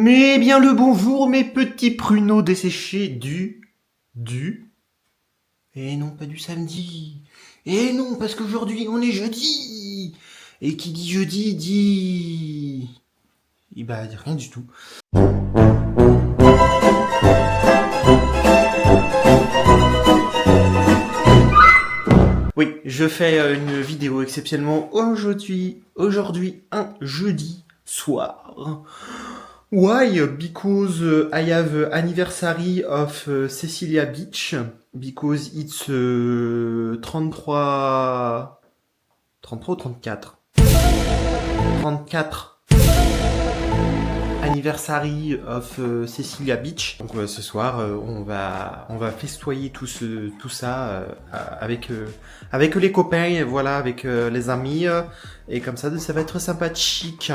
Mais bien le bonjour, mes petits pruneaux desséchés Et non, pas du samedi. Et non, parce qu'aujourd'hui, on est jeudi. Et qui dit jeudi, dit... bah, rien du tout. Oui, je fais une vidéo exceptionnellement aujourd'hui, un jeudi soir. Why? Because I have anniversary of Cecilia Beach. Because it's 33 ou 34? 34 anniversary of Cecilia Beach. Donc ce soir, on va festoyer tout ça avec les copains, voilà, avec les amis, et comme ça va être sympathique.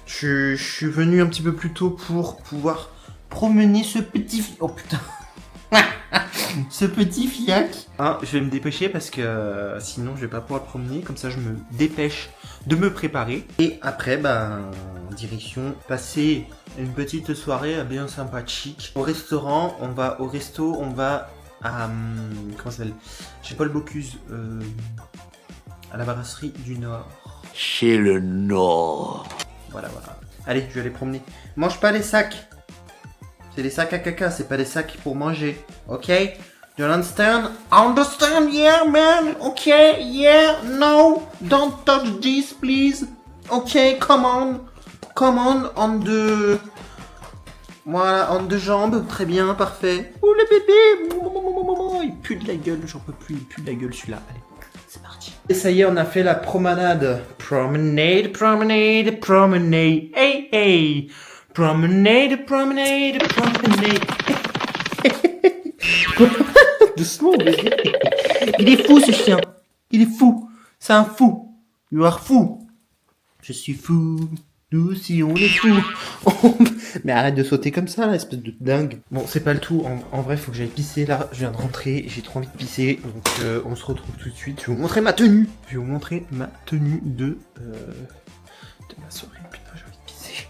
Je suis venu un petit peu plus tôt pour pouvoir promener ce petit... Oh putain. Ce petit fiac. Hein, je vais me dépêcher parce que sinon je vais pas pouvoir le promener. Comme ça je me dépêche de me préparer. Et après, direction passer une petite soirée bien sympathique. Au restaurant, on va à... comment ça s'appelle? Chez Paul Bocuse. À la brasserie du Nord. Chez le Nord. Voilà. Allez, je vais aller promener. Mange pas les sacs. C'est des sacs à caca, c'est pas des sacs pour manger. Ok? You understand? Understand? Yeah, man. Okay, yeah, no. Don't touch this, please. Okay, come on. On the... Voilà, on the jambes. Très bien, parfait. Oh, le bébé. Il pue de la gueule, j'en peux plus. Il pue de la gueule, celui-là. Allez, c'est parti. Et ça y est, on a fait la promenade. Promenade. Hey. Promenade. Doucement, bébé. Il est fou, ce chien. Il est fou. C'est un fou. You are fou. Je suis fou. Nous aussi, on est fou. Mais arrête de sauter comme ça, là, espèce de dingue. Bon, c'est pas le tout. En vrai, faut que j'aille pisser, là. Je viens de rentrer. J'ai trop envie de pisser. Donc, on se retrouve tout de suite. Je vais vous montrer ma tenue. de ma soirée. Putain, j'ai envie de pisser.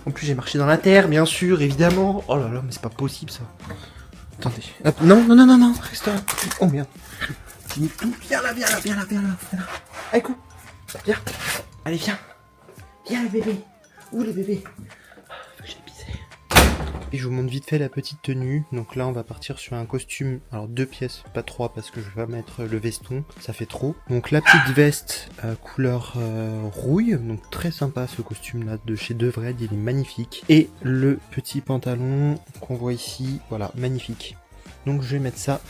En plus, j'ai marché dans la terre, bien sûr, évidemment. Oh là là, mais c'est pas possible, ça. Attendez. Hop. Non. Reste là. Oh, merde. Finis tout. Viens là. Allez, coup. Viens. Allez, viens. Viens, le bébé. Où le bébé? Faut que j'aille pisser. Et je vous montre vite fait la petite tenue. Donc là, on va partir sur un costume. Alors, 2 pièces, pas 3, parce que je vais pas mettre le veston. Ça fait trop. Donc, la petite veste couleur rouille. Donc, très sympa ce costume-là de chez Devred. Il est magnifique. Et le petit pantalon qu'on voit ici. Voilà, magnifique. Donc, je vais mettre ça.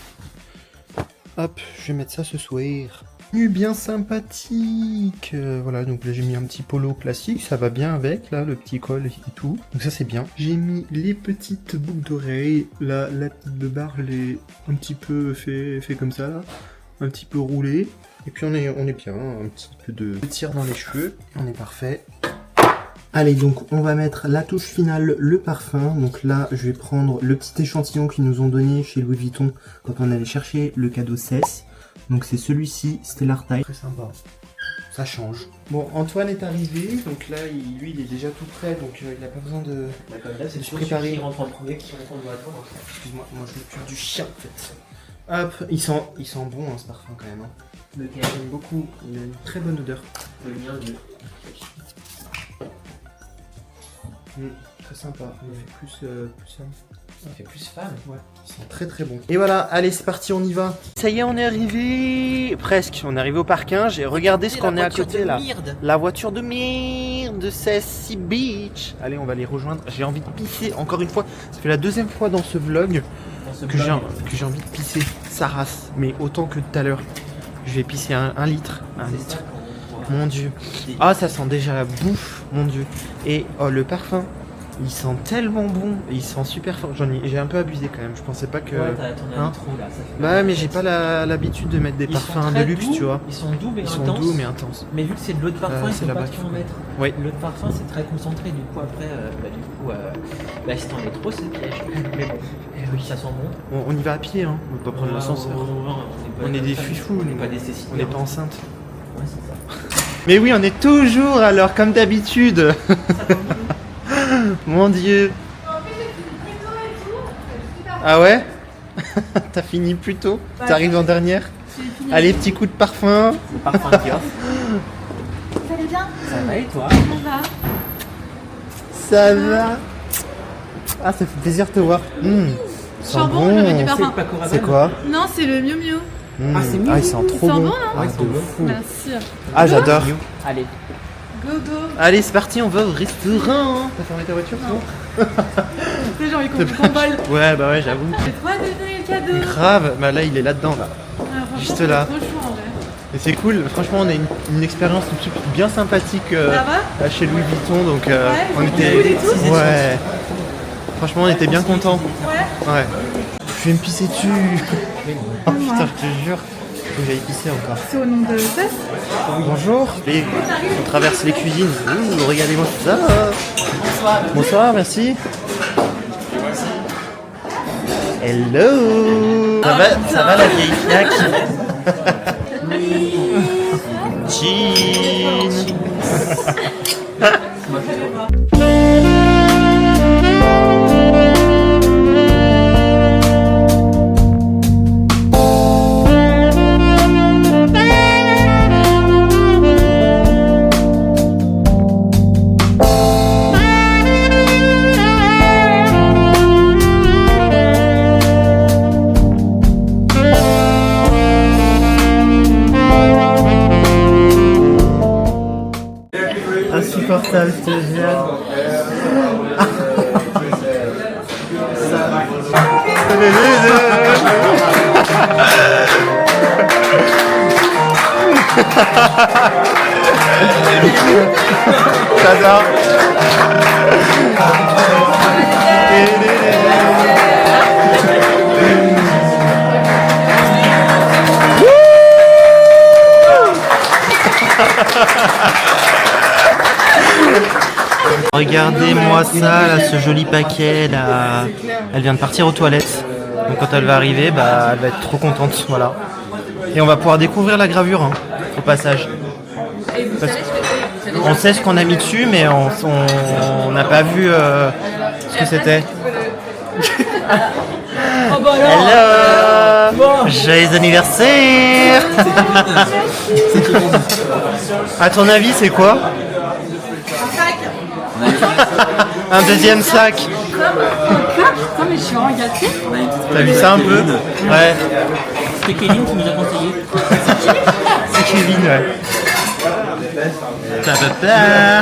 Hop, je vais mettre ça ce soir. Bien sympathique. Voilà, donc là j'ai mis un petit polo classique, ça va bien avec, là, le petit col et tout. Donc ça c'est bien. J'ai mis les petites boucles d'oreilles, la petite beubare, je l'ai un petit peu fait comme ça, là. Un petit peu roulé. Et puis on est bien, un petit peu de cire dans les cheveux, on est parfait. Allez, donc on va mettre la touche finale, le parfum. Donc là, je vais prendre le petit échantillon qu'ils nous ont donné chez Louis Vuitton quand on allait chercher le cadeau CES. Donc c'est celui-ci, Stellar Time. Très sympa. Ça change. Bon, Antoine est arrivé, donc là, lui, il est déjà tout prêt, donc il n'a pas besoin de se préparer. Il rentre en premier, qui rentre en attendre. Excuse-moi, moi je m'occupe du chien en fait. Hop, il sent bon hein, ce parfum quand même. Hein. Lequel? J'aime beaucoup, il a une très bonne odeur. Le mien, Très sympa, il fait plus homme. il fait plus femme. Ouais, ils sont très bon. Et voilà, allez c'est parti, on y va. Ça y est, on est arrivé, presque, on est arrivé au parking. J'ai regardé ce qu'on est à côté là. La voiture de merde de Ceci Beach. Allez, on va les rejoindre. J'ai envie de pisser, encore une fois. Ça fait la 2e fois dans ce vlog que j'ai envie de pisser sa race. Mais autant que tout à l'heure. Je vais pisser un litre. Mon dieu. Ah, ça sent déjà la bouffe, mon dieu. Et oh, le parfum. Il sent tellement bon, il sent super fort. J'ai un peu abusé quand même, je pensais pas que... Ouais, t'en as mis trop là. Ça fait bah mais j'ai pas l'habitude de mettre des parfums de luxe, doux, tu vois. Ils sont doux mais Ils intenses. sont doux mais intenses. Mais vu que c'est de l'eau de parfum, ils c'est faut là-bas pas qu'il trop en mettre. Oui. L'eau de parfum c'est très concentré, du coup après, si t'en mets trop c'est piège. Mais bon, oui, ça sent bon. On y va à pied, hein. On va pas prendre l'ascenseur. On est des fuifous, on n'est pas des Cécile. On n'est pas enceinte. Ouais, c'est ça. Mais oui, on est toujours alors, comme d'habitude. Mon Dieu. Ah ouais? T'as fini plus tôt? T'arrives en dernière? Allez, petit coup de parfum. Parfum qui offre. Ça allait bien? Ça va et toi? Ça va? Ah, ça fait plaisir de te voir. Sent Chambon, bon. j'avais du parfum. C'est quoi? Non, c'est le Miu Miu. Ah, c'est mieux. Ah, il sent trop sent bon. bon, non Ah, Ouais, de c'est bon. fou. Merci. Ah, j'adore. Allez. Go go. Allez, c'est parti, on va au restaurant. T'as fermé ta voiture? Non. J'ai envie qu'on vole. Ouais, bah ouais, j'avoue. J'ai trop hâte de donner le cadeau. Grave, bah là, il est là-dedans, là. Ah, franchement, Juste c'est là. trop chou en vrai. Et c'est cool, franchement, on a une expérience bien sympathique Ça va? chez Louis Vuitton, donc on ils était. sont cool et tout. Ouais. Franchement, on était bien contents. Ouais. Ouais. Je vais me pisser dessus. Oh putain, je te jure. Faut que j'aille pisser encore. C'est au nom de Tess. Bonjour. Et on traverse les cuisines. Ouh, regardez-moi tout ça. Bonsoir, merci. Hello. Ça va la vieille flaque? Cheese. Insupportable, je te jure. J'adore. Regardez-moi ça, là, ce joli paquet là. Elle vient de partir aux toilettes. Donc quand elle va arriver, bah, elle va être trop contente, voilà. Et on va pouvoir découvrir la gravure hein, au passage. Parce on sait ce qu'on a mis dessus, mais on n'a pas vu ce que c'était. Hello, joyeux anniversaire. À ton avis, c'est quoi? Un deuxième sac. Putain, mais je suis vraiment gâtée. T'as vu ça un peu? Ouais. C'est Kevin qui nous a conseillé. C'est Kevin, ouais. Ta-ta-ta.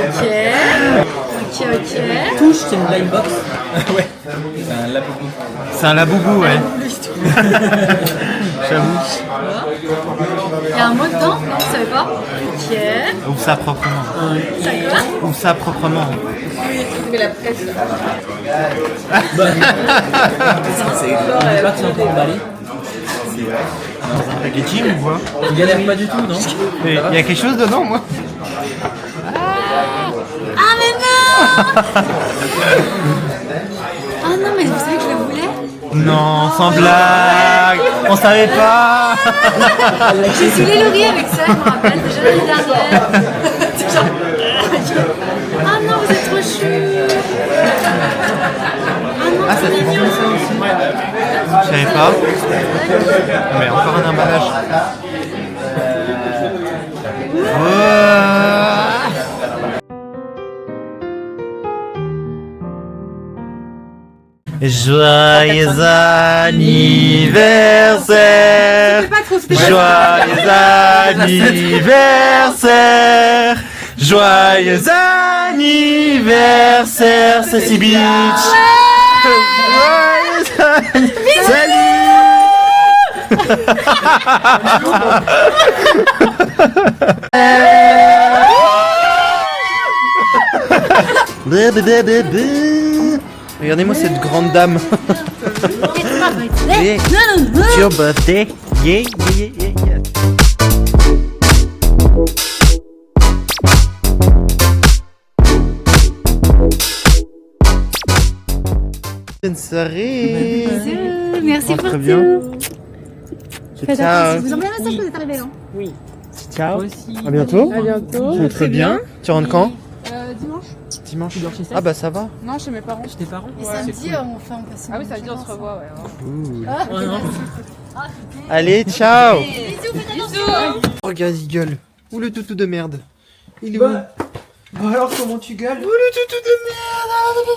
Ok. Touche, c'est une blind box. Ouais. C'est un laboubou. C'est un laboubou, ouais. J'avoue. Il y a un mot dedans? Non, vous savez pas? Ok. Ouvre ça proprement. Ça quoi? Ouvre ça proprement. Mais la presse là. Je crois que c'est encore emballé. Packaging ou quoi? Il galère pas du tout, non? Mais il y a quelque chose dedans, moi? Ah mais non. Ah non, mais vous savez que je le voulais? Non, sans blague. On savait pas. J'ai saoulé Laurie avec ça, je me rappelle, déjà l'année dernière. Ah non, vous êtes trop chou. Ah non, Ah, ça fait bon ça aussi. Je savais pas. Mais encore un emballage. Joyeux anniversaire. Joyeux anniversaire. Joyeux anniversaire, Sassy Beach. Joyeux Salut. Regardez-moi cette grande dame. Yeah. It's your birthday. Yeah, yeah, yeah, yeah. Bonne soirée. Merci pour Très tout. bien. Faites Ciao. attention, vous envoyez un message quand vous êtes arrivé. Hein. Ciao. À bientôt. À bientôt. Très bien. Tu rentres quand? Dimanche. dimanche. Tu dors chez Steph? Ah bah ça va. Non, chez mes parents. Chez tes parents? Et Ouais, c'est samedi, cool. on passe une Ah oui, ça veut dire on vacances. se revoit, ouais. Ouh. Ah, Ouais, non. Allez, ciao. Bisous, faites attention. Regarde, il gueule. Où le toutou de merde? Il est où? Bah alors comment tu gueules? Où le toutou de merde?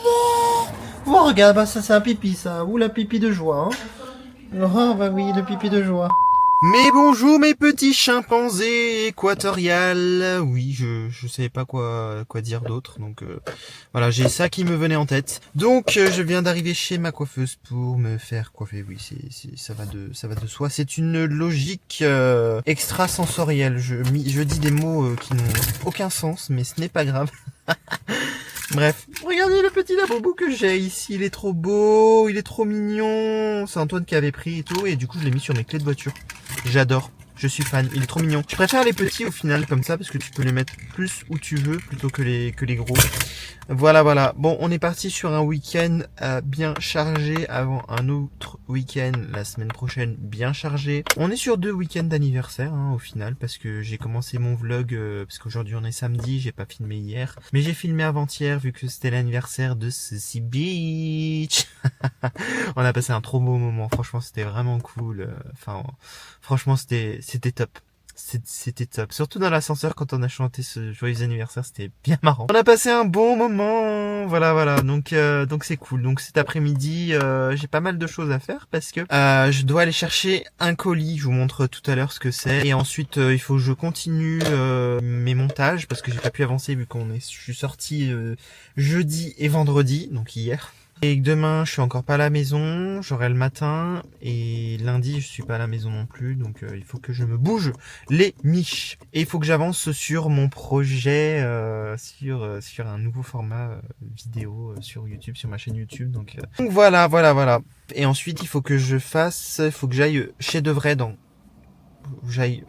Oh, regarde, bah ça c'est un pipi ça. Ou la pipi de joie. Hein. Oh bah oui, le pipi de joie. Mais bonjour mes petits chimpanzés équatoriales. Oui, je savais pas quoi dire d'autre, donc voilà, j'ai ça qui me venait en tête. Donc je viens d'arriver chez ma coiffeuse pour me faire coiffer. Oui, ça va de soi. C'est une logique extrasensorielle. Je dis des mots qui n'ont aucun sens, mais ce n'est pas grave. Bref, regardez le petit labobo que j'ai ici, il est trop beau, il est trop mignon. C'est Antoine qui avait pris et tout, et du coup je l'ai mis sur mes clés de voiture. J'adore, je suis fan, il est trop mignon. Je préfère les petits au final comme ça parce que tu peux les mettre plus où tu veux plutôt que les gros. Voilà. Bon, on est parti sur un week-end bien chargé avant un autre week-end la semaine prochaine bien chargé. On est sur 2 week-ends d'anniversaire hein, au final parce que j'ai commencé mon vlog parce qu'aujourd'hui on est samedi, j'ai pas filmé hier, mais j'ai filmé avant-hier vu que c'était l'anniversaire de Ceci Beach. On a passé un trop beau moment, franchement c'était vraiment cool. Enfin, franchement c'était top. C'était top. Surtout dans l'ascenseur quand on a chanté ce joyeux anniversaire, c'était bien marrant. On a passé un bon moment. Voilà. Donc c'est cool. Donc cet après-midi, j'ai pas mal de choses à faire parce que je dois aller chercher un colis. Je vous montre tout à l'heure ce que c'est. Et ensuite, il faut que je continue mes montages parce que j'ai pas pu avancer vu je suis sorti jeudi et vendredi, donc hier. Et demain, je suis encore pas à la maison, j'aurai le matin, et lundi, je suis pas à la maison non plus, donc il faut que je me bouge les miches. Et il faut que j'avance sur mon projet, sur un nouveau format vidéo sur YouTube, sur ma chaîne YouTube. Donc voilà. Et ensuite, il faut que j'aille chez Devray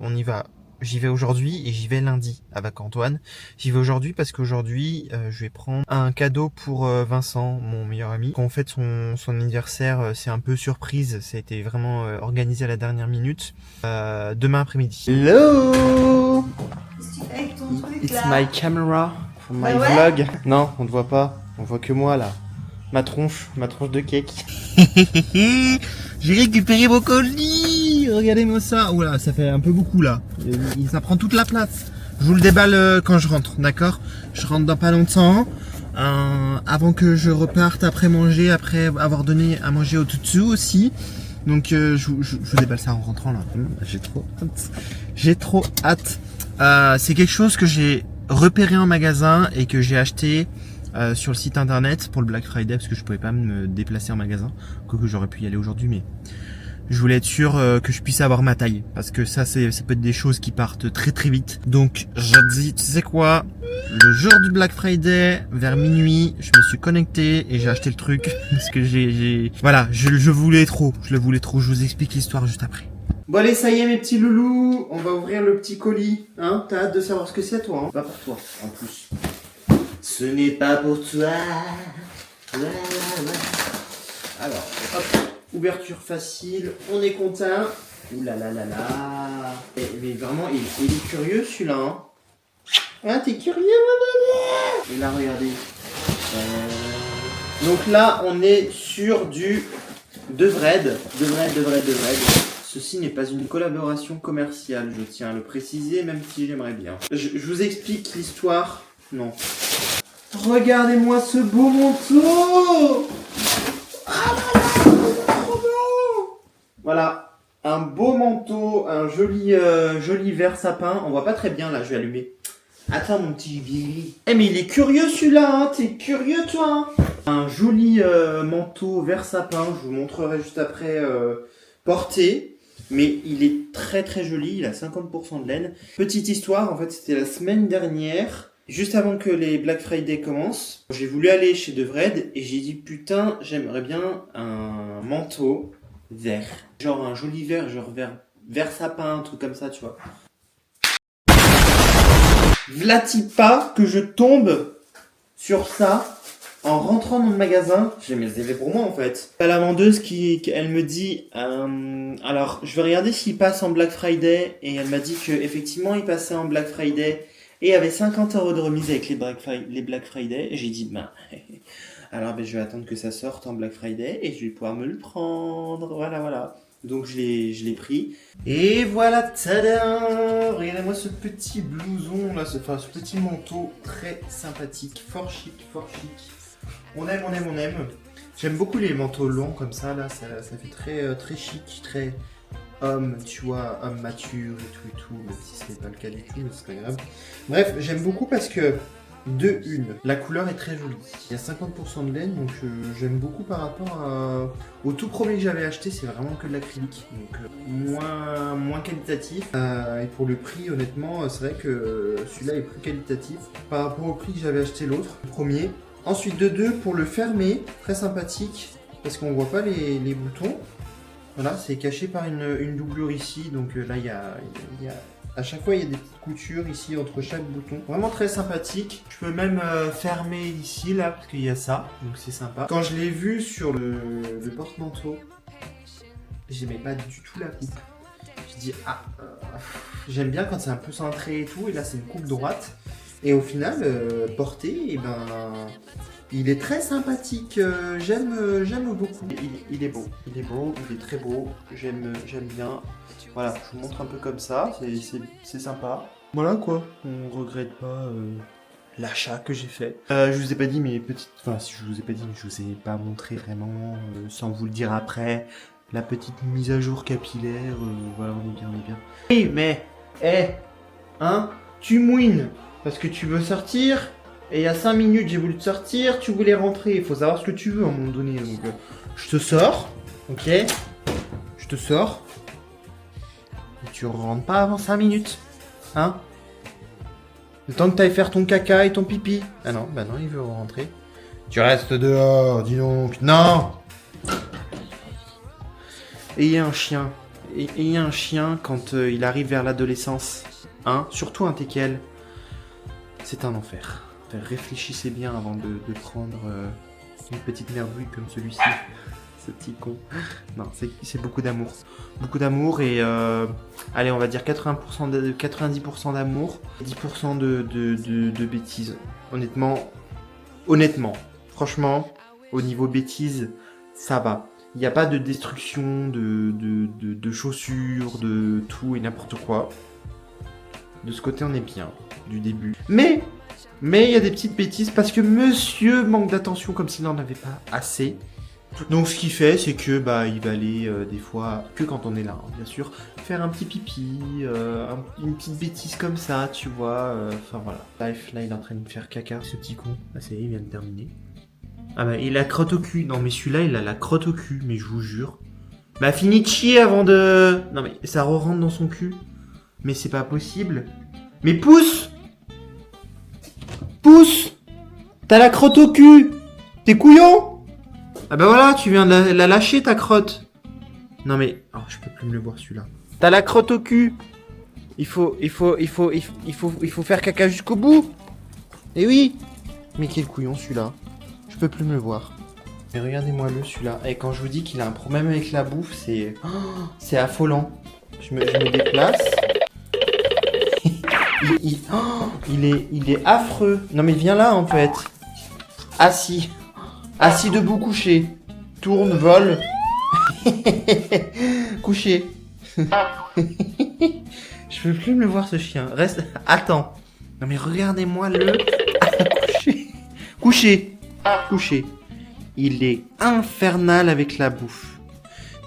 on y va. J'y vais aujourd'hui et j'y vais lundi avec Antoine. J'y vais aujourd'hui parce qu'aujourd'hui, je vais prendre un cadeau pour Vincent, mon meilleur ami. Quand on fête son anniversaire, c'est un peu surprise. Ça a été vraiment organisé à la dernière minute. Demain après-midi. Hello! It's my camera for my vlog. Non, on ne voit pas. On voit que moi là. Ma tronche de cake. J'ai récupéré mon colis. Regardez-moi ça. Oula, ça fait un peu beaucoup là. Ça prend toute la place. Je vous le déballe quand je rentre, d'accord? Je rentre dans pas longtemps. Avant que je reparte après manger, après avoir donné à manger au toutou aussi. Donc je vous déballe ça en rentrant là. J'ai trop hâte. C'est quelque chose que j'ai repéré en magasin et que j'ai acheté sur le site internet pour le Black Friday parce que je pouvais pas me déplacer en magasin, quoique j'aurais pu y aller aujourd'hui, mais je voulais être sûr que je puisse avoir ma taille parce que ça peut être des choses qui partent très très vite. Donc j'ai dit, tu sais quoi, le jour du Black Friday vers minuit, je me suis connecté et j'ai acheté le truc parce que voilà, je le voulais trop, je vous explique l'histoire juste après. Bon allez, ça y est mes petits loulous, on va ouvrir le petit colis, hein? T'as hâte de savoir ce que c'est toi, hein? Pas pour toi en plus. Ce n'est pas pour toi. Alors, hop, ouverture facile, on est content. Ouh là là là là. Mais vraiment, il est curieux celui-là. Hein. Ah, t'es curieux, mon bébé. Et là, regardez. Donc là, on est sur du Devred. Ceci n'est pas une collaboration commerciale, je tiens à le préciser, même si j'aimerais bien. Je vous explique l'histoire. Non. Regardez-moi ce beau manteau! Ah là là, c'est trop beau! Voilà, un beau manteau, un joli vert sapin. On voit pas très bien là, je vais allumer. Attends mon petit Billy. Eh mais il est curieux celui-là, hein? T'es curieux toi? Hein, un joli manteau vert sapin, je vous montrerai juste après porté. Mais il est très très joli, il a 50% de laine. Petite histoire, en fait c'était la semaine dernière. Juste avant que les Black Friday commencent, j'ai voulu aller chez Devred et j'ai dit putain, j'aimerais bien un manteau vert. Genre un joli vert, genre vert sapin, un truc comme ça, tu vois. V'là-t-il pas que je tombe sur ça en rentrant dans le magasin. J'ai mes CV pour moi en fait. La vendeuse elle me dit alors je vais regarder s'il passe en Black Friday et elle m'a dit que effectivement il passait en Black Friday Et il y avait 50 € de remise avec les Black Friday. Et j'ai dit, ben, alors je vais attendre que ça sorte en Black Friday et je vais pouvoir me le prendre. Voilà, voilà. Donc je l'ai pris. Et voilà, tada! Regardez-moi ce petit blouson là, ce petit manteau très sympathique, fort chic, fort chic. On aime, on aime, on aime. J'aime beaucoup les manteaux longs comme ça, là, ça fait très chic, très homme, tu vois, homme mature et tout, même si ce n'est pas le cas du tout, mais c'est pas grave. Bref, j'aime beaucoup parce que, de une, la couleur est très jolie. Il y a 50% de laine, donc j'aime beaucoup par rapport au tout premier que j'avais acheté, c'est vraiment que de l'acrylique, donc moins qualitatif. Et pour le prix, honnêtement, c'est vrai que celui-là est plus qualitatif par rapport au prix que j'avais acheté l'autre, le premier. Ensuite de deux, pour le fermer, très sympathique, parce qu'on voit pas les boutons. Voilà, c'est caché par une doublure ici, donc là il y a à chaque fois il y a des petites coutures ici entre chaque bouton. Vraiment très sympathique. Je peux même fermer ici là, parce qu'il y a ça, donc c'est sympa. Quand je l'ai vu sur le porte-manteau, j'aimais pas du tout la coupe. Je dis j'aime bien quand c'est un peu cintré et tout, et là c'est une coupe droite. Et au final, porté, et il est très sympathique. J'aime beaucoup. Il est beau, il est très beau. J'aime bien. Voilà, je vous montre un peu comme ça. C'est sympa. Voilà quoi. On regrette pas l'achat que j'ai fait. Je vous ai pas dit mes petites. Enfin, si je vous ai pas dit, mais je vous ai pas montré vraiment, sans vous le dire après. La petite mise à jour capillaire. Voilà, on est bien. Oui, mais, tu mouines. Parce que tu veux sortir, et il y a 5 minutes j'ai voulu te sortir, tu voulais rentrer, il faut savoir ce que tu veux à un moment donné. Donc je te sors, ok? Je te sors. Et tu rentres pas avant 5 minutes. Hein? Le temps que t'ailles faire ton caca et ton pipi. Ah non, bah non, il veut rentrer. Tu restes dehors, dis donc. Non! Et il y a un chien. Et il y a un chien quand il arrive vers l'adolescence. Hein? Surtout un teckel. C'est un enfer. Réfléchissez bien avant de prendre une petite merdouille comme celui-ci. Ce petit con. Non, c'est beaucoup d'amour. Beaucoup d'amour et allez, on va dire 90% d'amour, 10% de bêtises. Honnêtement, franchement, au niveau bêtises, ça va. Il n'y a pas de destruction de chaussures, de tout et n'importe quoi. De ce côté, on est bien, du début. Mais il y a des petites bêtises parce que monsieur manque d'attention comme s'il n'en avait pas assez. Donc ce qu'il fait, c'est que il va aller des fois, que quand on est là, hein, bien sûr, faire un petit pipi, une petite bêtise comme ça, tu vois. Enfin voilà. Bref, là il est en train de faire caca, ce petit con. Ah ça y est, il vient de terminer. Ah bah il a la crotte au cul. Non mais celui-là, il a la crotte au cul, mais je vous jure. Bah fini de chier avant de... Non mais ça re-rentre dans son cul. Mais c'est pas possible. Mais pousse! Pousse! T'as la crotte au cul! T'es couillon? Ah bah voilà, tu viens de la lâcher ta crotte. Non mais... Oh, je peux plus me le voir celui-là. T'as la crotte au cul! Il faut faire caca jusqu'au bout! Eh oui! Mais quel couillon celui-là. Je peux plus me le voir. Mais regardez-moi le celui-là. Et quand je vous dis qu'il a un problème avec la bouffe, c'est affolant. Je me déplace. Il est affreux. Non mais viens là en fait. Assis debout, couché. Tourne, vole. Couché. Je peux plus me le voir ce chien. Reste. Attends. Non mais regardez-moi le. Couché. Il est infernal avec la bouffe.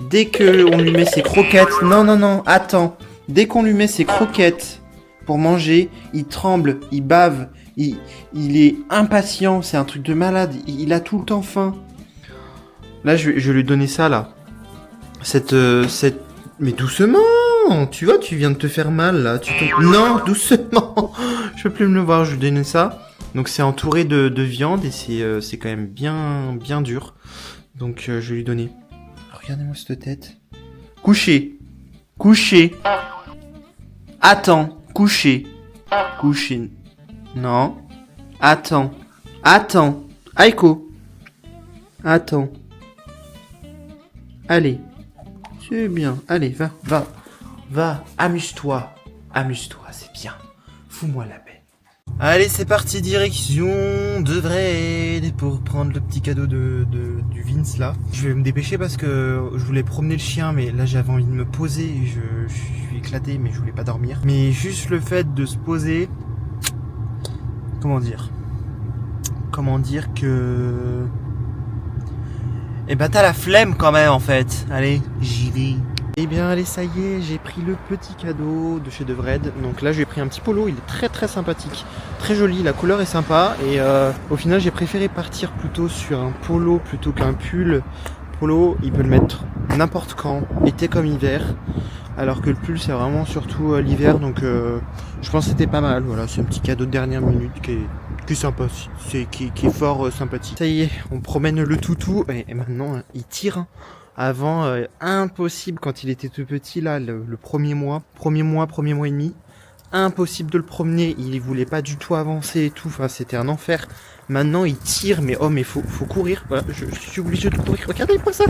Dès que on lui met ses croquettes. Non. Attends. Dès qu'on lui met ses croquettes pour manger, il tremble, il bave, il est impatient, c'est un truc de malade, il a tout le temps faim. Là, je vais lui donner ça, là. Mais doucement, tu vois, tu viens de te faire mal, là. Non, doucement. Je peux plus me le voir, je lui donne ça. Donc, c'est entouré de viande et c'est quand même bien dur. Donc, je vais lui donner. Regardez-moi cette tête. Couché. Attends. Couché. Non. Attends. Aiko. Attends. Allez. C'est bien. Allez, va. Amuse-toi. C'est bien. Fous-moi la paix. Allez, c'est parti, direction de Vred pour prendre le petit cadeau du Vince là. Je vais me dépêcher parce que je voulais promener le chien, mais là j'avais envie de me poser. Je suis éclaté, mais je voulais pas dormir. Mais juste le fait de se poser, comment dire que... Eh ben t'as la flemme quand même en fait. Allez, j'y vais. Eh bien allez, ça y est, j'ai pris le petit cadeau de chez Devred. Donc là j'ai pris un petit polo, il est très très sympathique, très joli, la couleur est sympa. Et au final j'ai préféré partir plutôt sur un polo plutôt qu'un pull. Polo, il peut le mettre n'importe quand, été comme hiver. Alors que le pull c'est vraiment surtout l'hiver, donc je pense que c'était pas mal. Voilà, c'est un petit cadeau de dernière minute qui est sympa, qui est fort sympathique. Ça y est, on promène le toutou et maintenant il tire. Hein. Avant, impossible quand il était tout petit là, le premier mois et demi, impossible de le promener. Il voulait pas du tout avancer et tout. Enfin, c'était un enfer. Maintenant, il tire, mais faut courir. Voilà, je suis obligé de courir. Regardez-moi ça.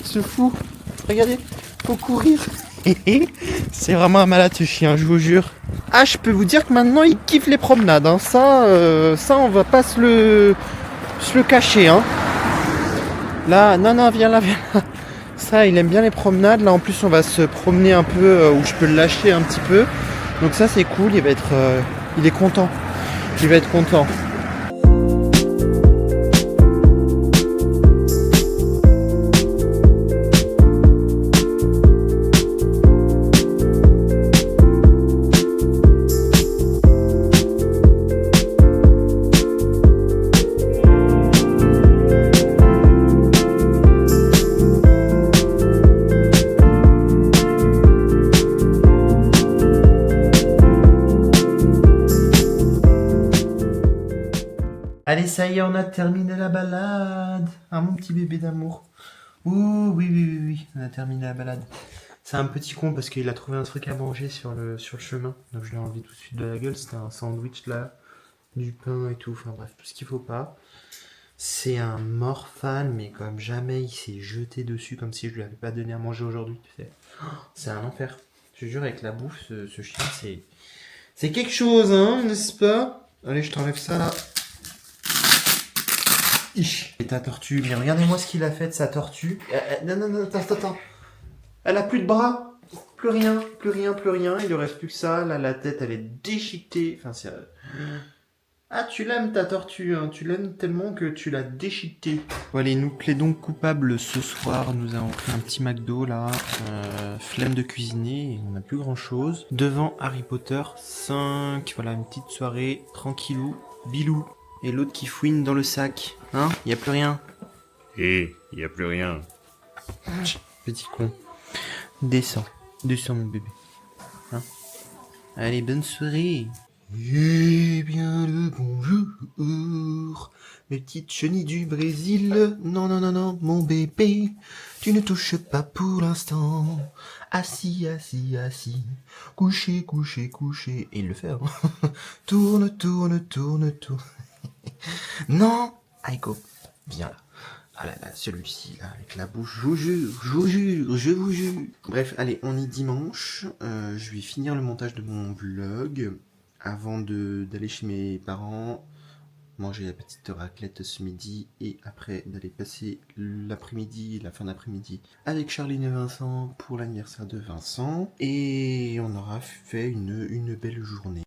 Ce fou. Regardez, faut courir. C'est vraiment un malade ce chien, je vous jure. Ah, je peux vous dire que maintenant il kiffe les promenades. Hein. Ça, on va pas se le cacher. Hein. Là, non, viens là. Ça, il aime bien les promenades. Là, en plus, on va se promener un peu où je peux le lâcher un petit peu. Donc ça, c'est cool. Il est content. Il va être content. Allez, ça y est, on a terminé la balade. Ah, mon petit bébé d'amour. Ouh, oui, on a terminé la balade. C'est un petit con parce qu'il a trouvé un truc à manger sur le chemin. Donc je l'ai enlevé tout de suite de la gueule. C'était un sandwich là, du pain et tout. Enfin bref, tout ce qu'il faut pas. C'est un morphale, mais comme jamais il s'est jeté dessus comme si je lui avais pas donné à manger aujourd'hui. Tu sais. C'est un enfer. Je te jure, avec la bouffe, ce chien, c'est quelque chose, hein, n'est-ce pas? Allez, je t'enlève ça là. Et ta tortue, mais regardez-moi ce qu'il a fait de sa tortue. Non, attends. Elle a plus de bras. Plus rien. Il ne reste plus que ça. Là, la tête, elle est déchiquetée. Enfin, c'est... Ah, tu l'aimes ta tortue, hein. Tu l'aimes tellement que tu l'as déchiquetée. Bon, allez, nous plaidons coupables ce soir. Nous avons pris un petit McDo, là. Flemme de cuisiner. Et on n'a plus grand-chose. Devant Harry Potter 5. Voilà, une petite soirée. Tranquillou. Bilou. Et l'autre qui fouine dans le sac. Hein? Y a plus rien. Y a plus rien. Petit con. Descends mon bébé. Hein? Allez, bonne soirée. Eh bien le bonjour. Mes petites chenilles du Brésil. Non, mon bébé. Tu ne touches pas pour l'instant. Assis. Couché. Et il le fait, hein. Tourne. Non, Aiko, viens là. Ah là, celui-ci là, avec la bouche, je vous jure. Bref, allez, on est dimanche. Je vais finir le montage de mon vlog avant d'aller chez mes parents, manger la petite raclette ce midi et après d'aller passer l'après-midi, la fin d'après-midi avec Charline et Vincent pour l'anniversaire de Vincent. Et on aura fait une belle journée.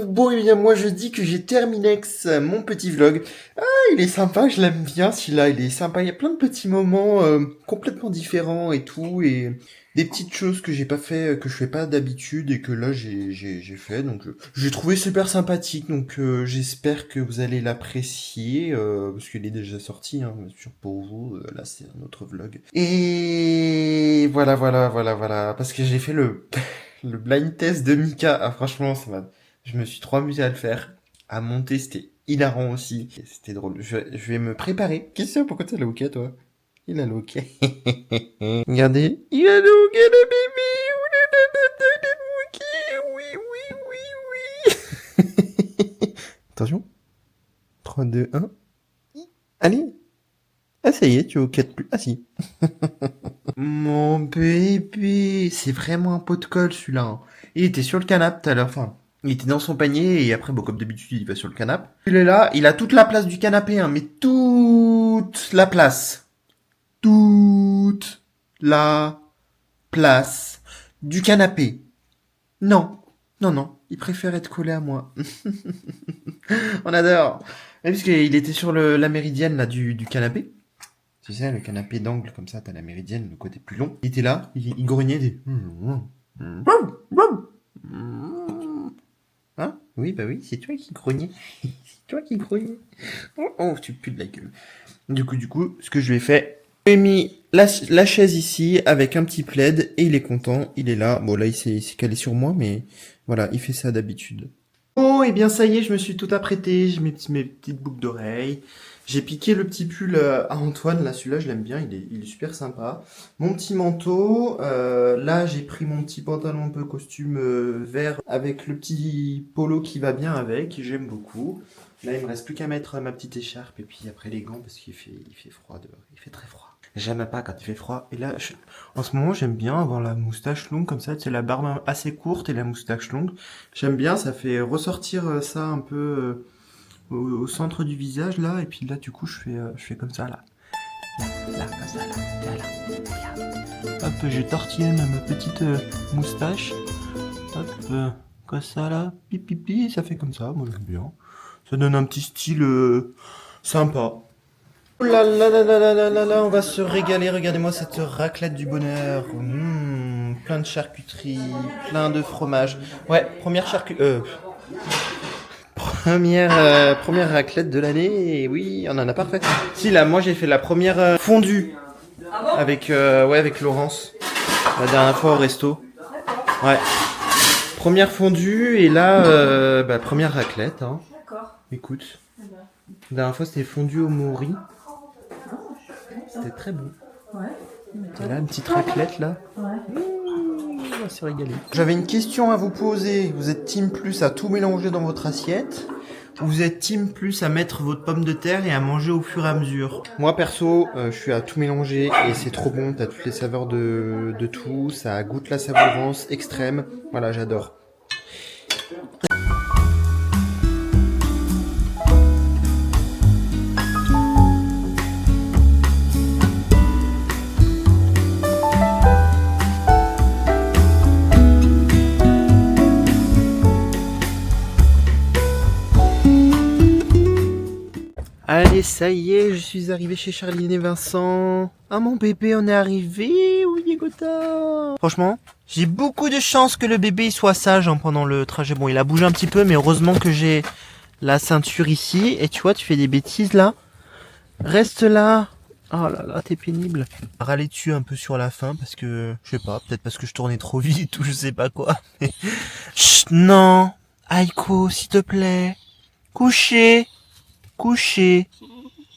Bon, et bien moi je dis que j'ai terminé mon petit vlog. Ah, il est sympa, je l'aime bien celui-là, il est sympa. Il y a plein de petits moments complètement différents et tout, et des petites choses que j'ai pas fait, que je fais pas d'habitude et que là j'ai fait. Donc j'ai trouvé super sympathique. Donc j'espère que vous allez l'apprécier parce qu'il est déjà sorti, hein, bien sûr pour vous. Là c'est un autre vlog. Et voilà. Parce que j'ai fait le blind test de Mika. Ah franchement je me suis trop amusé à le faire, à monter, c'était hilarant aussi. C'était drôle. Je vais me préparer. Qu'est-ce que c'est? Pourquoi t'as le hockey, toi? Il a le hockey. Regardez, il a le hockey, le bébé. Attention. 3, 2, 1. Allez. Ah, ça y est, tu es au 4 plus. Ah, si. Mon bébé. C'est vraiment un pot de colle, celui-là. Hein. Il était sur le canapé tout à l'heure. Enfin, il était dans son panier et après, bon, comme d'habitude, il va sur le canapé. Il est là. Il a toute la place du canapé, hein, mais toute la place. Toute la place du canapé. Non. Non, non. Il préfère être collé à moi. On adore. Oui, parce qu'il était sur la méridienne là, du canapé. Tu sais, le canapé d'angle comme ça, t'as la méridienne, le côté plus long. Il était là, il grognait des... Hein? Oui, bah oui, c'est toi qui grognais. C'est toi qui grognais. Oh, tu pues de la gueule. Du coup, ce que je lui ai fait, j'ai mis la chaise ici avec un petit plaid et il est content, il est là. Bon, là, il s'est calé sur moi, mais voilà, il fait ça d'habitude. Oh, et bien ça y est, je me suis tout apprêté, j'ai mes petites boucles d'oreilles. J'ai piqué le petit pull à Antoine, là celui-là je l'aime bien, il est super sympa. Mon petit manteau, là j'ai pris mon petit pantalon un peu costume vert avec le petit polo qui va bien avec, j'aime beaucoup. Là il me reste plus qu'à mettre ma petite écharpe et puis après les gants parce qu'il fait froid dehors, il fait très froid. J'aime pas quand il fait froid. Et là, en ce moment, j'aime bien avoir la moustache longue comme ça. C'est la barbe assez courte et la moustache longue. J'aime bien, ça fait ressortir ça un peu au centre du visage là. Et puis là, du coup, je fais comme ça là. Là, comme ça là. Là. Hop, j'ai tortillé ma petite moustache. Hop, comme ça là. Pipi, ça fait comme ça. Moi, j'aime bien. Ça donne un petit style sympa. Oh là là là là là là là là, on va se régaler, regardez-moi cette raclette du bonheur. Plein de charcuterie, plein de fromage. Ouais, première raclette de l'année, et oui, on en a pas fait. Si, là, moi j'ai fait la première fondue avec Laurence, la dernière fois au resto. Ouais. Première fondue, et là, première raclette. Hein. D'accord. Écoute, la dernière fois c'était fondue au mori. C'était très bon. Ouais. Et là, une petite raclette, là. Ouais. On va se régaler. J'avais une question à vous poser. Vous êtes team plus à tout mélanger dans votre assiette ou vous êtes team plus à mettre votre pomme de terre et à manger au fur et à mesure? Moi, perso, je suis à tout mélanger et c'est trop bon. T'as toutes les saveurs de tout. Ça goûte la savourance extrême. Voilà, j'adore. Allez, ça y est, je suis arrivé chez Charline et Vincent. Ah mon bébé, on est arrivé, oui Gotha. Franchement, j'ai beaucoup de chance que le bébé soit sage pendant le trajet. Bon, il a bougé un petit peu, mais heureusement que j'ai la ceinture ici. Et tu vois, tu fais des bêtises là. Reste là. Oh là là, t'es pénible. Râler dessus un peu sur la fin parce que, je sais pas, peut-être parce que je tournais trop vite ou je sais pas quoi. Chut, non. Aiko, s'il te plaît. Coucher. Coucher.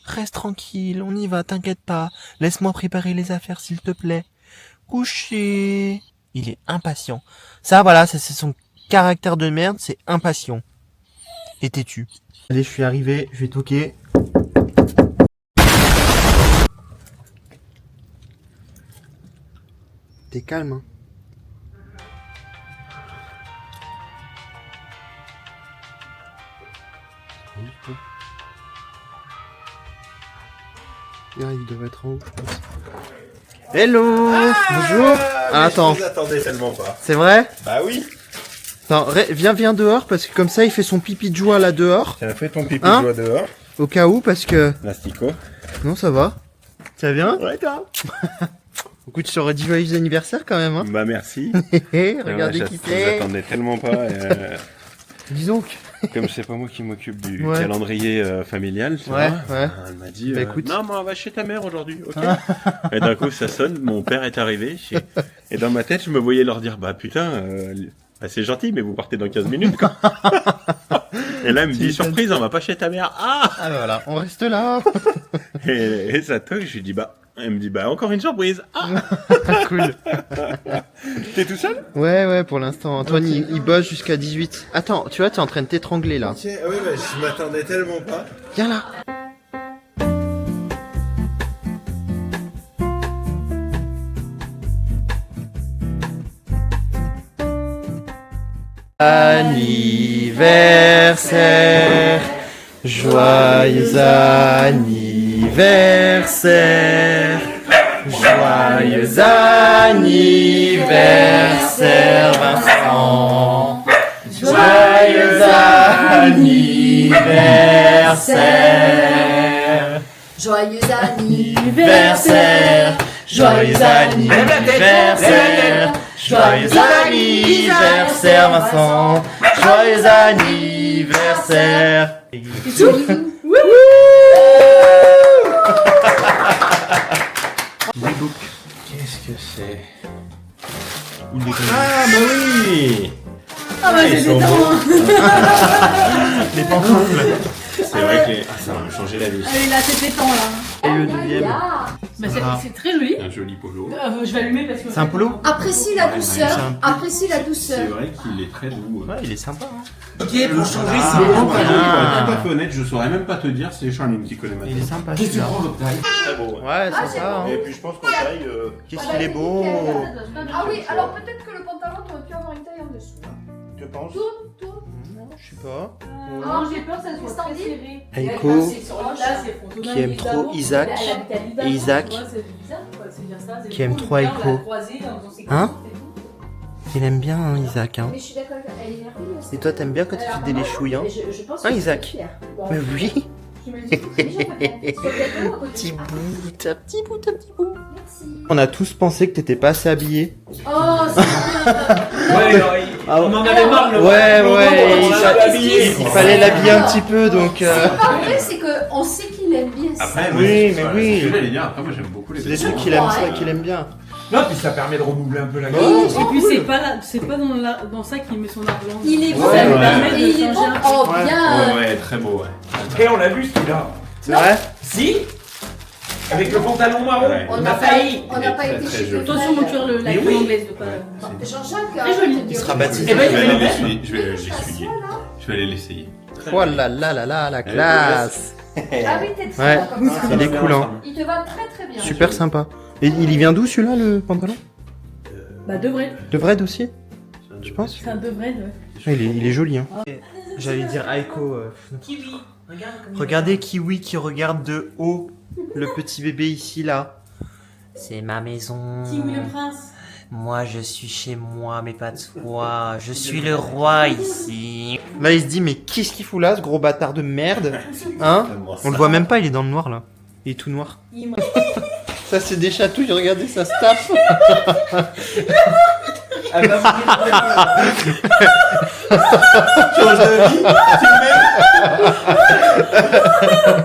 Reste tranquille, on y va, t'inquiète pas. Laisse-moi préparer les affaires, s'il te plaît. Coucher. Il est impatient. Ça, voilà, c'est son caractère de merde, c'est impatient. Et têtu. Allez, je suis arrivé, je vais toquer. T'es calme, hein. Il devrait être en haut, je pense. Hello. Bonjour. Ah, attends. Je vous attendais tellement pas. C'est vrai? Bah oui. Attends, viens dehors, parce que comme ça, il fait son pipi de joie là dehors. T'as fait ton pipi Hein de joie dehors. Au cas où, parce que... L'astico. Non, ça va. Ça va bien? Ouais, toi. Écoute, je t'aurais dit joyeux anniversaire quand même, hein. Bah merci. Regardez Ouais, qui je vous c'est. attendais tellement pas. Dis donc. Comme c'est pas moi qui m'occupe du Ouais. calendrier familial, tu Ouais, vois, ouais. elle m'a dit Bah, écoute. non, mais on va chez ta mère aujourd'hui, ok. Et d'un coup ça sonne, mon père est arrivé, et dans ma tête je me voyais leur dire bah putain, bah, c'est gentil mais vous partez dans 15 minutes quoi. Et là elle me dit surprise, on va pas chez ta mère. Ah Ah bah voilà, on reste là. et ça toque, je lui dis bah Elle me dit, bah encore une surprise. Ah, Cool. t'es tout seul? Ouais, pour l'instant. Antoine, il bosse jusqu'à 18. Attends, tu vois, t'es en train de t'étrangler là. Ok, oui, bah, je m'attendais tellement pas. Viens là. Anniversaire, joyeux anniversaire, joyeux anniversaire Vincent, joyeux anniversaire, Joyeux anniversaire, joyeux anniversaire, joyeux anniversaire Vincent, joyeux anniversaire. Qu'est-ce que c'est? Ah, bah oui! Ah bah c'est Ils sont détendant. Les pantoufles. C'est vrai que ça va me changer la vie. Allez, là, c'est pétant, là. Et le deuxième. Bah, Ah. c'est très joli. Un joli polo. Je vais allumer parce que... C'est un polo? Apprécie la c'est douceur. un- Apprécie la C'est douceur. vrai qu'il est très doux. Ouais, il est sympa. Hein. Ok, pour changer, Ah, c'est pour bon. être tout à fait honnête, je saurais même pas te dire, c'est Charline qui connaît ma Il est tête. sympa Qu'est-ce que tu celui-là. prends votre taille? Très beau, ouais. Ouais, Ah, c'est sympa. bon. Hein. Et puis je pense qu'en taille, Qu'est-ce qu'il est beau. Ah oui, alors peut-être que le pantalon, t'aurais pu avoir une taille en dessous. tu penses? Tourne. Je sais pas. Non, j'ai peur que ça soit très Standy. serré. Aiko, Là, c'est frontonal, qui aime trop évidemment. Isaac, Elle habite à Lidl, et Isaac, tu vois, c'est bizarre, quoi, c'est bien ça, c'est qui aime cool. trop Là, on Aiko. l'a croisé dans son séquence, Hein c'est tout. Il aime bien hein, Isaac. Hein. Mais je suis d'accord, elle est merveilleuse. Et toi, t'aimes bien quand tu fais des léchouilles, hein? Mais je pense Hein, que Isaac? c'est fier. Bon, Mais oui. je me le dis, déjà, ma femme. Sur le gâteau, à côté. Petit bout, un petit bout. Merci. On a tous pensé que t'étais pas assez habillé. Oh, c'est bien. Ouais, alors, Ah, on en avait marre, le ouais, on il l'a habillé. Il fallait l'habiller un petit peu, donc... C'est pas vrai, c'est qu'on sait qu'il aime bien ça. Après, Oui, moi, mais c'est oui. ce que j'allais dire. Après, moi, j'aime beaucoup les C'est des vêtements. trucs qu'il aime, ça, qu'il aime bien. Non, puis ça permet de renouveler un peu la Et gamme. puis c'est pas dans ça qu'il met son argent. Il est beau. Ouais, Ça lui ouais. permet de Et il est changer bon. un peu. Oh, Ouais. bien. Ouais, très beau, ouais. Et on l'a vu celui-là. C'est vrai? Si? Avec le pantalon marron. Ouais. On On n'a a pas, failli. on n'a Il est pas très, été très chez joli. Attention, mon cœur, la Mais crème oui. anglaise de pas. Jean-Jacques, Très joli. Il sera baptisé. Eh ben, Je vais il aller est l'essuyer. Je vais l'essuyer. Je vais aller l'essayer. Oh là là là là, la classe. Ah oui, t'es très Ouais. bien comme ça. Il est cool, hein. Il te va très très bien. Super sympa. Et il y vient d'où celui-là, le pantalon? Bah, de vrai. De Vred aussi? Tu penses? C'est un de vrai, ouais. Il est joli, hein. J'allais dire Aiko. Kiwi. Regarde comme Regardez Kiwi qui regarde de haut le petit bébé ici, là. C'est ma maison. Kiwi le prince. Moi, je suis chez moi, mais pas toi. Je suis le roi ici. Là, il se dit, mais qu'est-ce qu'il fout là, ce gros bâtard de merde? Hein? On le voit même pas, il est dans le noir, là. Il est tout noir. Il m'a- Ça, c'est des chatouilles, regardez, ça se tape. Ah bah, Change de vie.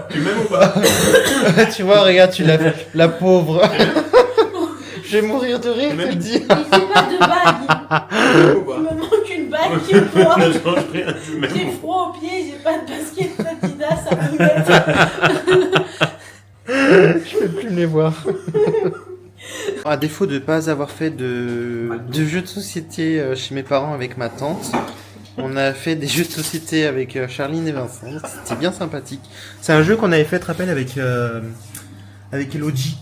Tu m'aimes ou pas? Tu vois, regarde, tu l'as fait. La pauvre. Je vais mourir de rire, je te le dis. Il fait pas de bague. Il me manque une bague qui me froid. Ne change rien, tu J'ai m'aimes. froid aux pieds, j'ai pas de basket Adidas à me mettre. Je peux plus me les voir. À défaut de ne pas avoir fait de jeux de société chez mes parents avec ma tante, on a fait des jeux de société avec Charline et Vincent. C'était bien sympathique. C'est un jeu qu'on avait fait, te rappelles, avec Elodie.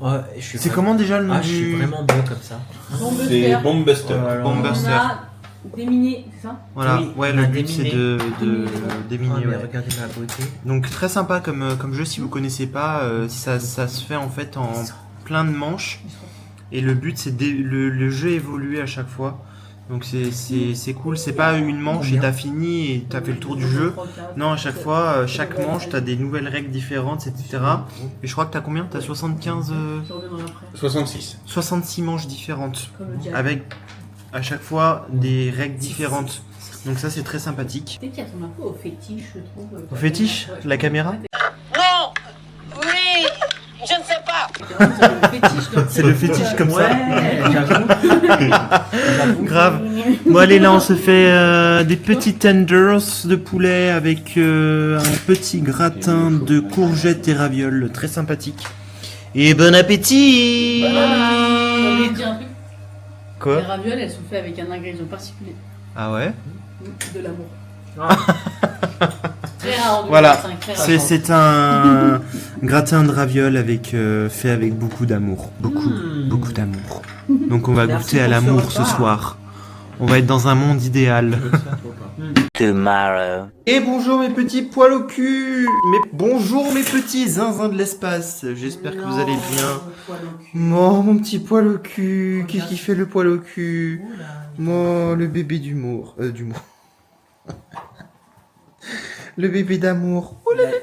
Ouais, je suis C'est vraiment- comment déjà le nom Ah, je suis du... vraiment bon comme ça. Bombe de C'est fer. Bomb Buster. Bomb On Buster. a déminé, c'est ça? Voilà, Oui, ouais, on le a but c'est déminé. de Ah, déminer. mais Ouais. regardez ma beauté. Donc très sympa comme jeu, si vous connaissez pas, ça se fait en fait en plein de manches. Et le but c'est le jeu évolue à chaque fois. Donc c'est cool, c'est pas une manche et t'as fini et t'as fait le tour du jeu. Non, à chaque fois, chaque manche t'as des nouvelles règles différentes, etc. Et je crois que t'as combien? T'as 75, Je reviendrai après. 66. 66 manches différentes. Comme le diable. Avec à chaque fois des règles différentes. Donc ça c'est très sympathique. Peut-être qu'il ressemble un peu au fétiche, je trouve. Au fétiche? La caméra? Non! Oui! Je ne sais pas! C'est le fétiche comme ça. Ouais, j'avoue. Grave. Bon allez, là on se fait des petits tenders de poulet avec un petit gratin de courgettes et ravioles, très sympathique. Et bon appétit. Je vais dire un truc. Les Quoi? ravioles, elles sont faites avec un ingrédient particulier. Ah ouais? De l'amour. Très rare en Voilà. 2025, très rare. C'est un gratin de ravioles avec, fait avec beaucoup d'amour. Beaucoup d'amour. Donc on va Merci goûter à pour ce l'amour ce repas. soir. On va être dans un monde idéal. Tomorrow. Et bonjour mes petits poils au cul. Bonjour mes petits zinzins de l'espace. J'espère que vous allez bien. Mon petit poil au cul. Qu'est-ce qui fait le poil au cul? Moi, le bébé d'humour. D'humour. Le bébé d'amour. Oh le bébé.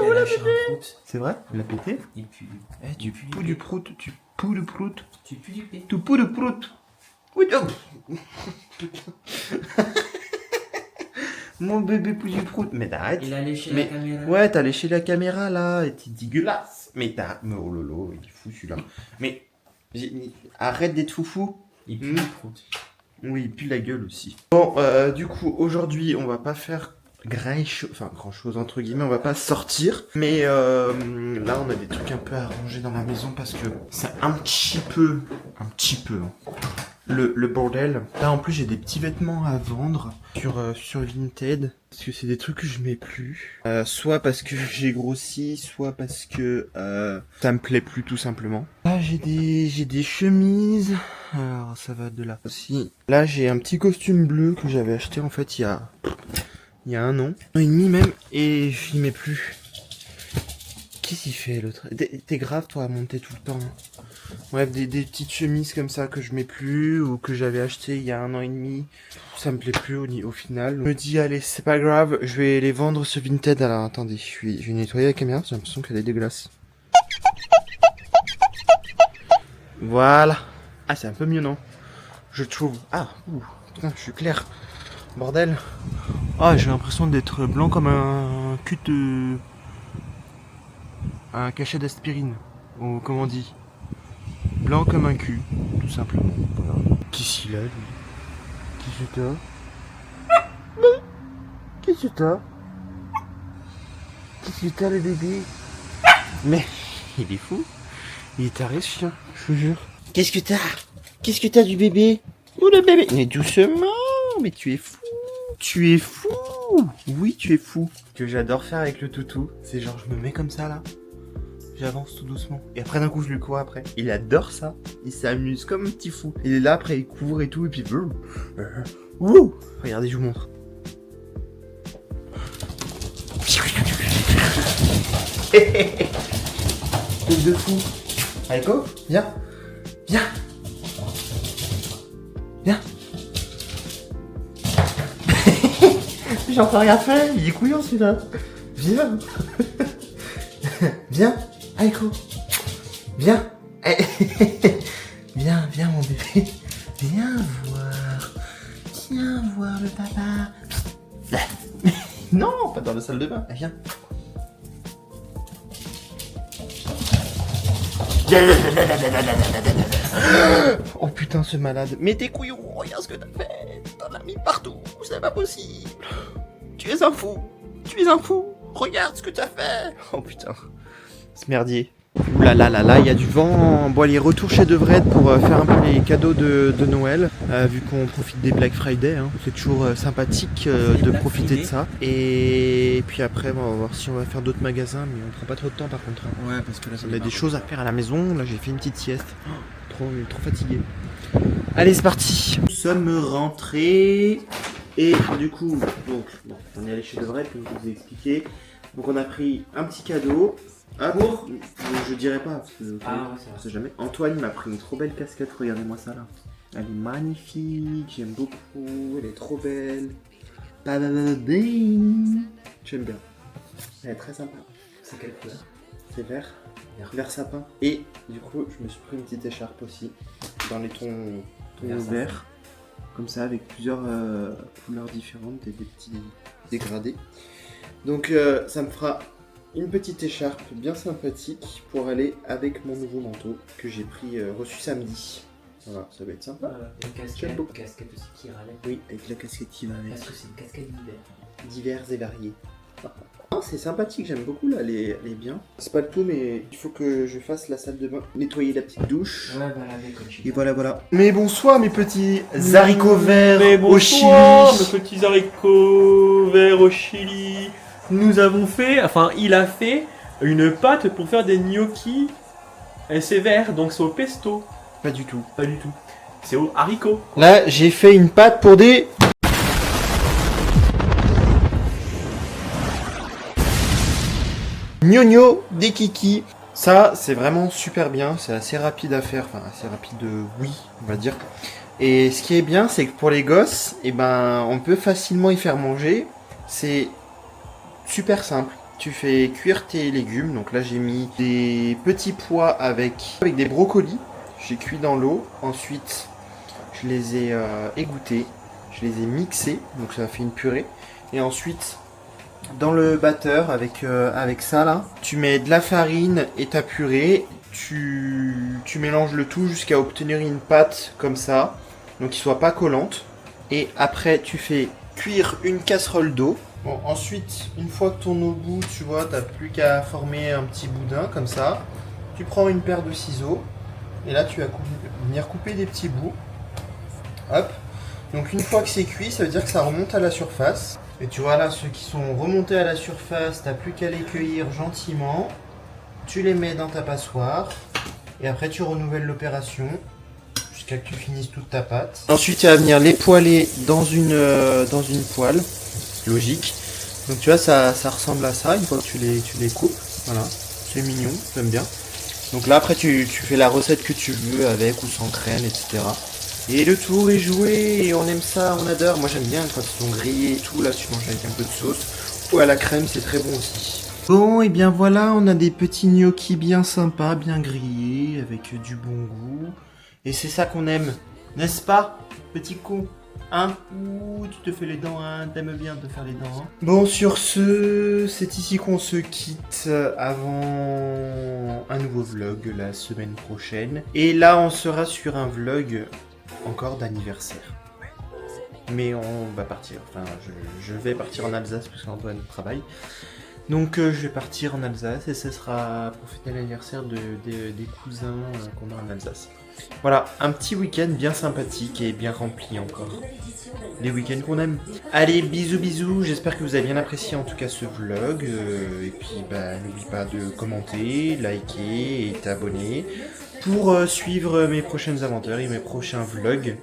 Il a lâché un prout. C'est vrai? Il a pété? Il pue. Eh, tu pou du prout. Tu pou le prout. Tu pues du pé. Tu pou le prout. Oui, oh. Mon bébé pou du prout. Mais t'arrêtes. Il a léché Mais- la caméra. Ouais, t'as léché la caméra là, et t'es dégueulasse. Mais t'as. Mais oh lolo, il est fou celui-là. Mais. Arrête d'être foufou. Il pue du prout. Oui, puis la gueule aussi. Bon, du coup, aujourd'hui, on va pas faire grand chose entre guillemets, on va pas sortir. Mais là, on a des trucs un peu à arranger dans la maison parce que c'est un petit peu, hein, le bordel. Là, en plus, j'ai des petits vêtements à vendre sur Vinted. Parce que c'est des trucs que je mets plus. Soit parce que j'ai grossi, soit parce que ça me plaît plus tout simplement. Là, j'ai des chemises. Alors, ça va de là aussi. Là, j'ai un petit costume bleu que j'avais acheté en fait il y a un an et demi même, et j'y mets plus. Qu'est-ce qu'il fait l'autre? T'es grave toi à monter tout le temps. Bref, des petites chemises comme ça que je mets plus ou que j'avais acheté il y a un an et demi. Ça me plaît plus au final. Je me dis allez, c'est pas grave, je vais les vendre sur Vinted. Alors attendez, je vais nettoyer la caméra, j'ai l'impression qu'elle est dégueulasse. Voilà. Ah, c'est un peu mieux, non? Je trouve. Ah, putain, je suis clair. Bordel. Ah, j'ai l'impression d'être blanc comme un cul de... Un cachet d'aspirine. Ou comment on dit? Blanc comme un cul, tout simplement. Voilà. Qu'est-ce qu'il a, lui? Qu'est-ce que t'as? Qu'est-ce que t'as? Qu'est-ce que t'as, le bébé? Mais, il est fou. Il est taré, ce chien, je vous jure. Qu'est-ce que t'as? Qu'est-ce que t'as du bébé? Oh, le bébé! Mais doucement! Mais tu es fou! Tu es fou! Oui, tu es fou! Ce que j'adore faire avec le toutou, c'est genre, je me mets comme ça, là. J'avance tout doucement. Et après, d'un coup, je lui cours après. Il adore ça. Il s'amuse comme un petit fou. Il est là, après, il court et tout, et puis... Wouh! Regardez, je vous montre. Truc de fou. Allez, go, viens. Viens. Viens. J'ai encore rien fait. Il est couillant celui-là. Viens. Viens. Allez, go. Viens. Viens, viens mon bébé. Viens voir. Viens voir le papa. Non, pas dans la salle de bain. Viens. Oh putain, ce malade. Mais t'es couillon, regarde ce que t'as fait. T'en as mis partout, c'est pas possible. Tu es un fou. Tu es un fou. Regarde ce que t'as fait. Oh putain. Ce merdier. Ouh là là là là, il y a du vent. Bon allez, retour chez Devrette pour faire un peu les cadeaux de Noël. Vu qu'on profite des Black Friday, hein. C'est toujours sympathique de profiter de ça. Et puis après, on va voir si on va faire d'autres magasins, mais on prend pas trop de temps par contre, hein. Ouais, parce que là, ça On a des choses à faire à la maison. Là, j'ai fait une petite sieste. Trop fatigué. Allez, c'est parti. Nous sommes rentrés. Et du coup, donc, bon, on est allé chez Devrette, comme je vous ai expliqué. Donc, on a pris un petit cadeau. Hop. Je dirais pas, parce que Ah ouais, c'est on vrai. sait jamais. Antoine m'a pris une trop belle casquette. Regardez-moi ça là. Elle est magnifique. J'aime beaucoup. Elle est trop belle. Badadadading. J'aime bien. Elle est très sympa. C'est quelle couleur? C'est vert. Vert. Vert sapin. Et du coup, je me suis pris une petite écharpe aussi. Dans les tons Vert sapin. verts. Comme ça, avec plusieurs couleurs différentes et des petits dégradés. Donc, ça me fera une petite écharpe bien sympathique pour aller avec mon nouveau manteau que j'ai pris reçu samedi. Voilà, ça va être sympa. Une J'aime casquette, beaucoup. casquette aussi qui râlait. Oui, avec la casquette qui va avec. Parce que c'est une casquette d'hiver. Divers et variés. Non, c'est sympathique, j'aime beaucoup là, elle est bien. C'est pas le tout, mais il faut que je fasse la salle de bain, nettoyer la petite douche. Ouais, bah la décoche. Et voilà. Mais bonsoir mes petits haricots verts au chili. Mes petits haricots verts au chili. Nous avons fait, enfin il a fait une pâte pour faire des gnocchis. Et c'est vert, donc c'est au pesto. Pas du tout. Pas du tout. C'est au haricot. Là, j'ai fait une pâte pour des... Gnogno des kiki. Ça, c'est vraiment super bien. C'est assez rapide à faire. Enfin, assez rapide, oui, on va dire. Et ce qui est bien, c'est que pour les gosses, eh ben, on peut facilement y faire manger. C'est super simple. Tu fais cuire tes légumes. Donc là, j'ai mis des petits pois avec des brocolis. J'ai cuit dans l'eau. Ensuite, je les ai égouttés. Je les ai mixés. Donc ça a fait une purée. Et ensuite... dans le batteur avec ça là, tu mets de la farine et ta purée, tu mélanges le tout jusqu'à obtenir une pâte comme ça, donc qui soit pas collante. Et après tu fais cuire une casserole d'eau. Bon, ensuite, une fois que ton eau bout, tu vois, t'as plus qu'à former un petit boudin comme ça. Tu prends une paire de ciseaux et là tu vas venir couper des petits bouts. Hop. Donc une fois que c'est cuit, ça veut dire que ça remonte à la surface. Et tu vois là, ceux qui sont remontés à la surface, t'as plus qu'à les cueillir gentiment. Tu les mets dans ta passoire. Et après tu renouvelles l'opération jusqu'à que tu finisses toute ta pâte. Ensuite tu vas venir les poêler dans une poêle. Logique. Donc tu vois, ça ressemble à ça une fois que tu les coupes. Voilà, c'est mignon, j'aime bien. Donc là après tu fais la recette que tu veux avec ou sans crème, etc. Et le tour est joué et on aime ça, on adore. Moi j'aime bien quand ils sont grillés et tout, là tu manges avec un peu de sauce. Ou à la crème, c'est très bon aussi. Bon, et bien voilà, on a des petits gnocchis bien sympas, bien grillés, avec du bon goût. Et c'est ça qu'on aime, n'est-ce pas, petit con? Hein? Ouh, tu te fais les dents, hein? T'aimes bien te faire les dents, hein? Bon, sur ce, c'est ici qu'on se quitte avant un nouveau vlog la semaine prochaine. Et là, on sera sur un vlog encore d'anniversaire. Ouais. Mais on va partir, enfin, je vais partir en Alsace parce qu'Antoine travaille. Donc je vais partir en Alsace et ce sera pour fêter l'anniversaire des cousins qu'on a en Alsace. Voilà, un petit week-end bien sympathique et bien rempli encore. Des week-ends qu'on aime. Allez, bisous, j'espère que vous avez bien apprécié en tout cas ce vlog. Et puis n'oublie pas de commenter, liker et t'abonner pour suivre mes prochaines aventures et mes prochains vlogs.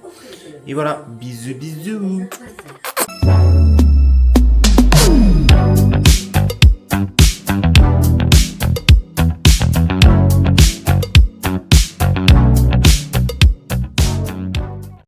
Et voilà, bisous.